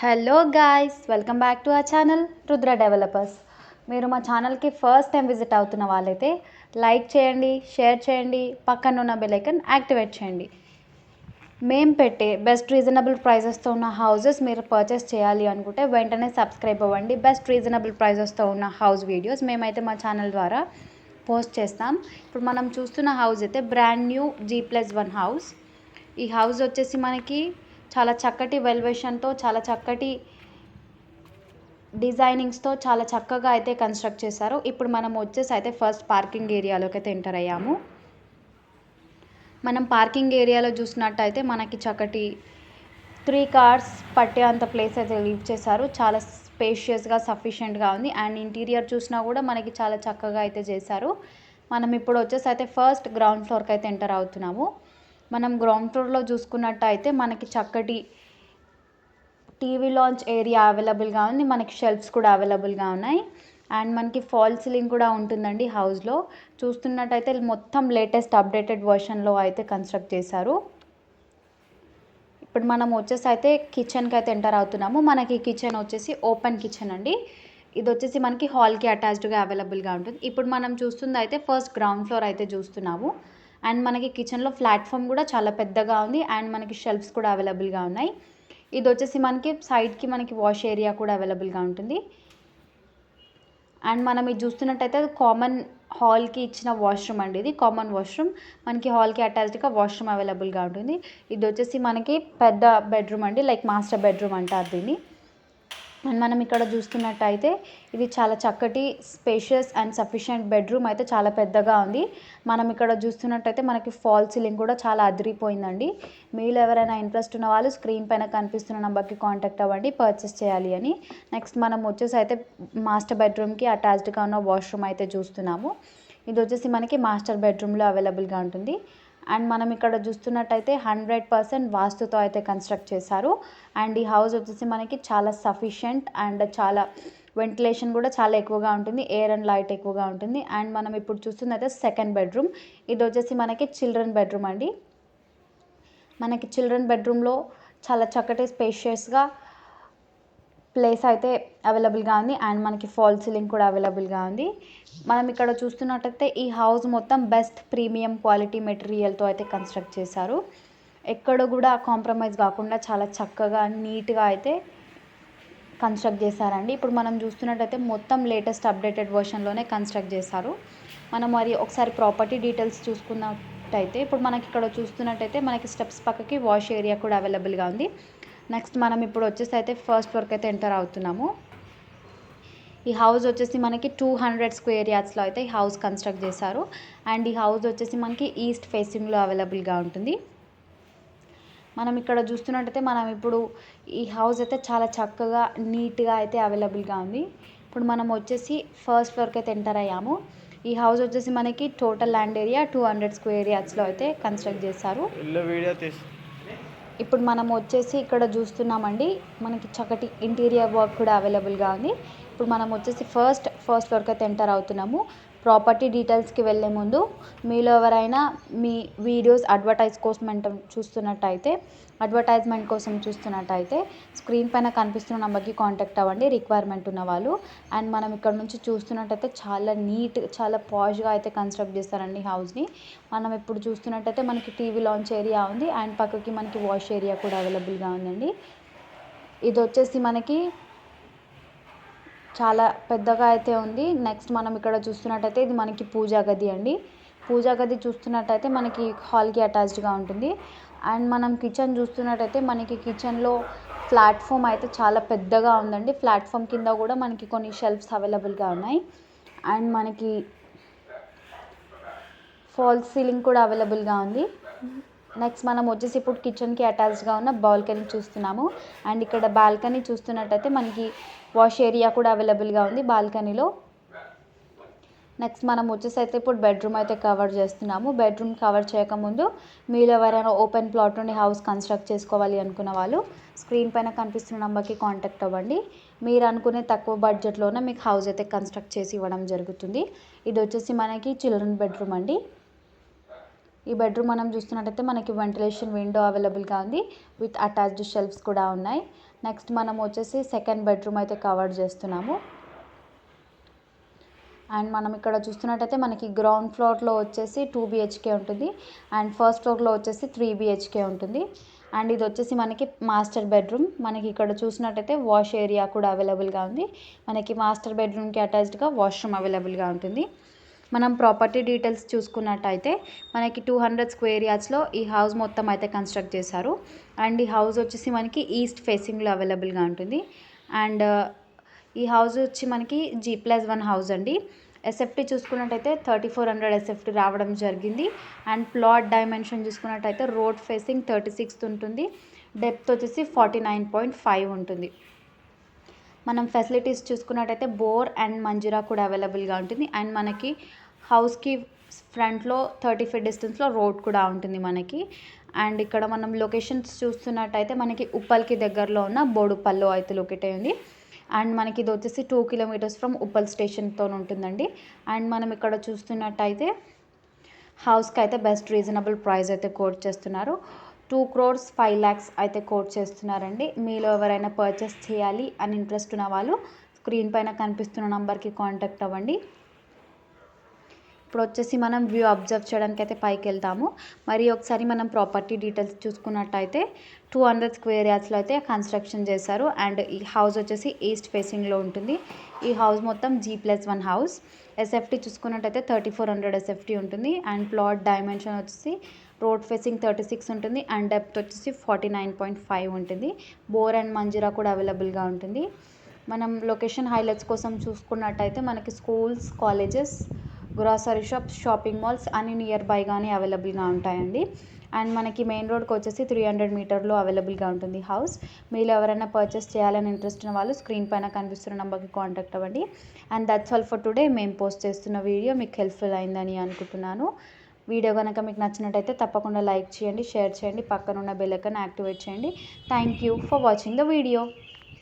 Hello guys, welcome back to our channel Rudra developers. మీరు మా ఛానల్కి ఫస్ట్ టైం విజిట్ అవుతున్న వాళ్ళైతే లైక్ చేయండి, షేర్ చేయండి, పక్కన ఉన్న బెల్ ఐకాన్ యాక్టివేట్ చేయండి. మేము పెట్టే బెస్ట్ రీజనబుల్ ప్రైజెస్తో ఉన్న హౌసెస్ మీరు పర్చేస్ చేయాలి అనుకుంటే వెంటనే సబ్స్క్రైబ్ అవ్వండి. బెస్ట్ రీజనబుల్ ప్రైజెస్తో ఉన్న హౌస్ వీడియోస్ మేమైతే మా ఛానల్ ద్వారా పోస్ట్ చేస్తాం. ఇప్పుడు మనం చూస్తున్న హౌస్ అయితే బ్రాండ్ న్యూ G+1 హౌస్. ఈ హౌస్ వచ్చేసి మనకి చాలా చక్కటి వెల్వేషన్తో, చాలా చక్కటి డిజైనింగ్స్తో చాలా చక్కగా అయితే కన్స్ట్రక్ట్ చేశారు. ఇప్పుడు మనం వచ్చేసి అయితే ఫస్ట్ పార్కింగ్ ఏరియాలోకి అయితే ఎంటర్ అయ్యాము. మనం పార్కింగ్ ఏరియాలో చూసినట్టయితే మనకి చక్కటి 3 కార్స్ పట్టే అంత ప్లేస్ అయితే లీవ్ చేశారు. చాలా స్పేషియస్గా సఫిషియెంట్గా ఉంది. అండ్ ఇంటీరియర్ చూసినా కూడా మనకి చాలా చక్కగా అయితే చేశారు. మనం ఇప్పుడు వచ్చేసి అయితే ఫస్ట్ గ్రౌండ్ ఫ్లోర్కి అయితే ఎంటర్ అవుతున్నాము. మనం గ్రౌండ్ ఫ్లోర్లో చూసుకున్నట్టయితే మనకి చక్కటి టీవీ లాంచ్ ఏరియా అవైలబుల్గా ఉంది. మనకి షెల్ఫ్స్ కూడా అవైలబుల్గా ఉన్నాయి. అండ్ మనకి ఫాల్ సీలింగ్ కూడా ఉంటుందండి హౌస్లో. చూస్తున్నట్టయితే మొత్తం లేటెస్ట్ అప్డేటెడ్ వర్షన్లో అయితే కన్స్ట్రక్ట్ చేశారు. ఇప్పుడు మనం వచ్చేసి అయితే కిచెన్కి అయితే ఎంటర్ అవుతున్నాము. మనకి కిచెన్ వచ్చేసి ఓపెన్ కిచెన్ అండి. ఇది వచ్చేసి మనకి హాల్కి అటాచ్డ్గా అవైలబుల్గా ఉంటుంది. ఇప్పుడు మనం చూస్తుంది అయితే ఫస్ట్ గ్రౌండ్ ఫ్లోర్ అయితే చూస్తున్నాము. అండ్ మనకి కిచెన్లో ప్లాట్ఫామ్ కూడా చాలా పెద్దగా ఉంది. అండ్ మనకి షెల్ఫ్స్ కూడా అవైలబుల్గా ఉన్నాయి. ఇది వచ్చేసి మనకి సైడ్కి మనకి వాష్ ఏరియా కూడా అవైలబుల్గా ఉంటుంది. అండ్ మనం ఇది చూస్తున్నట్టయితే కామన్ హాల్కి ఇచ్చిన వాష్రూమ్ అండి. ఇది కామన్ వాష్రూమ్. మనకి హాల్కి అటాచ్డ్గా వాష్రూమ్ అవైలబుల్గా ఉంటుంది. ఇది వచ్చేసి మనకి పెద్ద బెడ్రూమ్ అండి, లైక్ మాస్టర్ బెడ్రూమ్ అంటారు దీన్ని. అండ్ మనం ఇక్కడ చూస్తున్నట్టయితే ఇది చాలా చక్కటి స్పేషియస్ అండ్ సఫిషియెంట్ బెడ్రూమ్ అయితే చాలా పెద్దగా ఉంది. మనం ఇక్కడ చూస్తున్నట్టయితే మనకి ఫాల్ సీలింగ్ కూడా చాలా అదిరిపోయిందండి. మీలో ఎవరైనా ఇంట్రెస్ట్ ఉన్న వాళ్ళు స్క్రీన్ పైన కనిపిస్తున్న నెంబర్కి కాంటాక్ట్ అవ్వండి పర్చేస్ చేయాలి అని. నెక్స్ట్ మనం వచ్చేసి అయితే మాస్టర్ బెడ్రూమ్కి అటాచ్డ్గా ఉన్న వాష్రూమ్ అయితే చూస్తున్నాము. ఇది వచ్చేసి మనకి మాస్టర్ బెడ్రూమ్లో అవైలబుల్గా ఉంటుంది. అండ్ మనం ఇక్కడ చూస్తున్నట్టయితే 100% వాస్తుతో అయితే కన్స్ట్రక్ట్ చేశారు. అండ్ ఈ హౌస్ వచ్చేసి మనకి చాలా సఫిషియెంట్ అండ్ చాలా వెంటిలేషన్ కూడా చాలా ఎక్కువగా ఉంటుంది. ఎయిర్ అండ్ లైట్ ఎక్కువగా ఉంటుంది. అండ్ మనం ఇప్పుడు చూస్తున్నదైతే సెకండ్ బెడ్రూమ్. ఇది వచ్చేసి మనకి చిల్డ్రన్ బెడ్రూమ్ అండి. మనకి చిల్డ్రన్ బెడ్రూమ్లో చాలా చక్కటి స్పేషియస్గా ప్లేస్ అయితే అవైలబుల్గా ఉంది. అండ్ మనకి ఫాల్ సీలింగ్ కూడా అవైలబుల్గా ఉంది. మనం ఇక్కడ చూస్తున్నట్టయితే ఈ హౌస్ మొత్తం బెస్ట్ ప్రీమియం క్వాలిటీ మెటీరియల్తో అయితే కన్స్ట్రక్ట్ చేశారు. ఎక్కడ కూడా కాంప్రమైజ్ కాకుండా చాలా చక్కగా నీట్గా అయితే కన్స్ట్రక్ట్ చేశారండి. ఇప్పుడు మనం చూస్తున్నట్టయితే మొత్తం లేటెస్ట్ అప్డేటెడ్ వర్షన్లోనే కన్స్ట్రక్ట్ చేశారు. మనం మరి ఒకసారి ప్రాపర్టీ డీటెయిల్స్ చూసుకున్నట్టయితే ఇప్పుడు మనకి ఇక్కడ చూస్తున్నట్టయితే మనకి స్టెప్స్ పక్కకి వాష్ ఏరియా కూడా అవైలబుల్గా ఉంది. నెక్స్ట్ మనం ఇప్పుడు వచ్చేసి అయితే ఫస్ట్ ఫ్లోర్కి అయితే ఎంటర్ అవుతున్నాము. ఈ హౌస్ వచ్చేసి మనకి 200 స్క్వేర్ యార్డ్స్లో అయితే ఈ హౌస్ కన్స్ట్రక్ట్ చేశారు. అండ్ ఈ హౌస్ వచ్చేసి మనకి ఈస్ట్ ఫేసింగ్లో అవైలబుల్గా ఉంటుంది. మనం ఇక్కడ చూస్తున్నట్టయితే మనం ఇప్పుడు ఈ హౌస్ అయితే చాలా చక్కగా నీట్గా అయితే అవైలబుల్గా ఉంది. ఇప్పుడు మనం వచ్చేసి ఫస్ట్ ఫ్లోర్కి అయితే ఎంటర్ అయ్యాము. ఈ హౌస్ వచ్చేసి మనకి టోటల్ ల్యాండ్ ఏరియా 200 స్క్వేర్ యార్డ్స్లో అయితే కన్స్ట్రక్ట్ చేశారు. ఇప్పుడు మనం వచ్చేసి ఇక్కడ చూస్తున్నామండి మనకి చక్కటి ఇంటీరియర్ వర్క్ కూడా అవైలబుల్గా ఉంది. ఇప్పుడు మనం వచ్చేసి ఫస్ట్ ఫ్లోర్కి అయితే ఎంటర్ అవుతున్నాము. ప్రాపర్టీ డీటెయిల్స్కి వెళ్ళే ముందు మీలో ఎవరైనా మీ వీడియోస్ అడ్వర్టైజ్మెంట్ కోసం చూస్తున్నట్టయితే స్క్రీన్ పైన కనిపిస్తున్న నెంబర్కి కాంటాక్ట్ అవ్వండి రిక్వైర్మెంట్ ఉన్న వాళ్ళు. అండ్ మనం ఇక్కడ నుంచి చూస్తున్నట్టయితే చాలా నీట్, చాలా పాష్గా అయితే కన్స్ట్రక్ట్ చేస్తారండి హౌస్ని. మనం ఇప్పుడు చూస్తున్నట్టయితే మనకి టీవీ లాంచ్ ఏరియా ఉంది. అండ్ పక్కకి మనకి వాష్ ఏరియా కూడా అవైలబుల్గా ఉందండి. ఇది వచ్చేసి మనకి చాలా పెద్దగా అయితే ఉంది. నెక్స్ట్ మనం ఇక్కడ చూస్తున్నట్టయితే ఇది మనకి పూజా గది అండి. పూజా గది చూస్తున్నట్టయితే మనకి హాల్కి అటాచ్డ్గా ఉంటుంది. అండ్ మనం కిచెన్ చూస్తున్నట్టయితే మనకి కిచెన్లో ప్లాట్ఫామ్ అయితే చాలా పెద్దగా ఉందండి. ప్లాట్ఫామ్ కింద కూడా మనకి కొన్ని షెల్ఫ్స్ అవైలబుల్గా ఉన్నాయి. అండ్ మనకి ఫాల్ సీలింగ్ కూడా అవైలబుల్గా ఉంది. నెక్స్ట్ మనం వచ్చేసి ఇప్పుడు కిచెన్కి అటాచ్డ్గా ఉన్న బాల్కనీ చూస్తున్నాము. అండ్ ఇక్కడ బాల్కనీ చూస్తున్నట్టయితే మనకి వాష్ ఏరియా కూడా అవైలబుల్గా ఉంది బాల్కనీలో. నెక్స్ట్ మనం వచ్చేసి అయితే ఇప్పుడు బెడ్రూమ్ అయితే కవర్ చేస్తున్నాము. బెడ్రూమ్ కవర్ చేయకముందు మీరు ఎవరైనా ఓపెన్ ప్లాట్ నుండి హౌస్ కన్స్ట్రక్ట్ చేసుకోవాలి అనుకున్న వాళ్ళు స్క్రీన్ పైన కనిపిస్తున్న నెంబర్కి కాంటాక్ట్ అవ్వండి. మీరు అనుకునే తక్కువ బడ్జెట్లోనే మీకు హౌస్ అయితే కన్స్ట్రక్ట్ చేసి ఇవ్వడం జరుగుతుంది. ఇది వచ్చేసి మనకి చిల్డ్రన్ బెడ్రూమ్ అండి. ఈ బెడ్రూమ్ మనం చూస్తున్నట్టయితే మనకి వెంటిలేషన్ విండో అవైలబుల్గా ఉంది. విత్ అటాచ్డ్ షెల్ఫ్స్ కూడా ఉన్నాయి. నెక్స్ట్ మనం వచ్చేసి సెకండ్ బెడ్రూమ్ అయితే కవర్ చేస్తున్నాము. అండ్ మనం ఇక్కడ చూస్తున్నట్టయితే మనకి గ్రౌండ్ ఫ్లోర్లో వచ్చేసి 2 బిహెచ్కే ఉంటుంది అండ్ ఫస్ట్ ఫ్లోర్లో వచ్చేసి 3 బిహెచ్కే ఉంటుంది. అండ్ ఇది వచ్చేసి మనకి మాస్టర్ బెడ్రూమ్. మనకి ఇక్కడ చూసినట్టయితే వాష్ ఏరియా కూడా అవైలబుల్గా ఉంది. మనకి మాస్టర్ బెడ్రూమ్కి అటాచ్డ్గా వాష్రూమ్ అవైలబుల్గా ఉంటుంది. మనం ప్రాపర్టీ డీటెయిల్స్ చూసుకున్నట్టయితే మనకి 200 స్క్వేర్ యార్డ్స్లో ఈ హౌస్ మొత్తం అయితే కన్స్ట్రక్ట్ చేశారు. అండ్ ఈ హౌస్ వచ్చేసి మనకి ఈస్ట్ ఫేసింగ్లో అవైలబుల్గా ఉంటుంది. అండ్ ఈ హౌస్ వచ్చి మనకి G+1 హౌస్ అండి. ఎస్ఎఫ్టీ చూసుకున్నట్టయితే 3400 ఎస్ఎఫ్టీ రావడం జరిగింది. అండ్ ప్లాట్ డైమెన్షన్ చూసుకున్నట్టయితే రోడ్ ఫేసింగ్ 36 ఉంటుంది. డెప్త్ వచ్చేసి 49.5 ఉంటుంది. మనం ఫెసిలిటీస్ చూసుకున్నట్టయితే బోర్ అండ్ మంజీరా కూడా అవైలబుల్గా ఉంటుంది. అండ్ మనకి హౌస్కి ఫ్రంట్లో 30 ఫీట్ డిస్టెన్స్లో రోడ్ కూడా ఉంటుంది మనకి. అండ్ ఇక్కడ మనం లొకేషన్స్ చూస్తున్నట్టయితే మనకి ఉప్పల్కి దగ్గరలో ఉన్న బోడుపల్లో అయితే లొకేట్ అయ్యింది. అండ్ మనకి ఇది వచ్చేసి 2 కిలోమీటర్స్ ఫ్రమ్ ఉప్పల్ స్టేషన్తో ఉంటుందండి. అండ్ మనం ఇక్కడ చూస్తున్నట్టయితే హౌస్కి అయితే బెస్ట్ రీజనబుల్ ప్రైస్ అయితే కోట్ చేస్తున్నారు. 2,05,00,000 అయితే కోట్ చేస్తున్నారండి. మీలో ఎవరైనా పర్చేస్ చేయాలి అని ఇంట్రెస్ట్ ఉన్న వాళ్ళు స్క్రీన్ పైన కనిపిస్తున్న నెంబర్కి కాంటాక్ట్ అవ్వండి. ఇప్పుడు వచ్చేసి మనం వ్యూ అబ్జర్వ్ చేయడానికి అయితే పైకి వెళ్తాము. మరి ఒకసారి మనం ప్రాపర్టీ డీటెయిల్స్ చూసుకున్నట్టయితే 200 స్క్వేర్ యార్డ్స్లో అయితే కన్స్ట్రక్షన్ చేశారు. అండ్ ఈ హౌస్ వచ్చేసి ఈస్ట్ ఫేసింగ్లో ఉంటుంది. ఈ హౌస్ మొత్తం G+1 హౌస్. ఎస్ఎఫ్టీ చూసుకున్నట్టయితే 3400 ఎస్ఎఫ్టీ ఉంటుంది. అండ్ ప్లాట్ డైమెన్షన్ వచ్చేసి రోడ్ ఫేసింగ్ 36 ఉంటుంది. అండ్ డెప్త్ వచ్చేసి 49.5 ఉంటుంది. బోర్ అండ్ మంజీరా కూడా అవైలబుల్గా ఉంటుంది. మనం లొకేషన్ హైలైట్స్ కోసం చూసుకున్నట్టయితే మనకి schools, colleges, grocery shops, shopping malls అన్ని నియర్ బైగానే అవైలబుల్గా ఉంటాయండి. అండ్ మనకి మెయిన్ రోడ్కి వచ్చేసి 300 మీటర్లో అవైలబుల్గా ఉంటుంది హౌస్. మీరు ఎవరైనా పర్చేస్ చేయాలని ఇంట్రెస్ట్ ఉన్న వాళ్ళు స్క్రీన్ పైన కనిపిస్తున్న నెంబర్కి కాంటాక్ట్ అవ్వండి. And that's all for today. మేము పోస్ట్ చేస్తున్న వీడియో మీకు హెల్ప్ఫుల్ అయిందని అనుకుంటున్నాను. వీడియో కనుక మీకు నచ్చినట్టయితే తప్పకుండా లైక్ చేయండి, షేర్ చేయండి, పక్కన ఉన్న బెల్ ఐకాన్ యాక్టివేట్ చేయండి. Thank you for watching the video.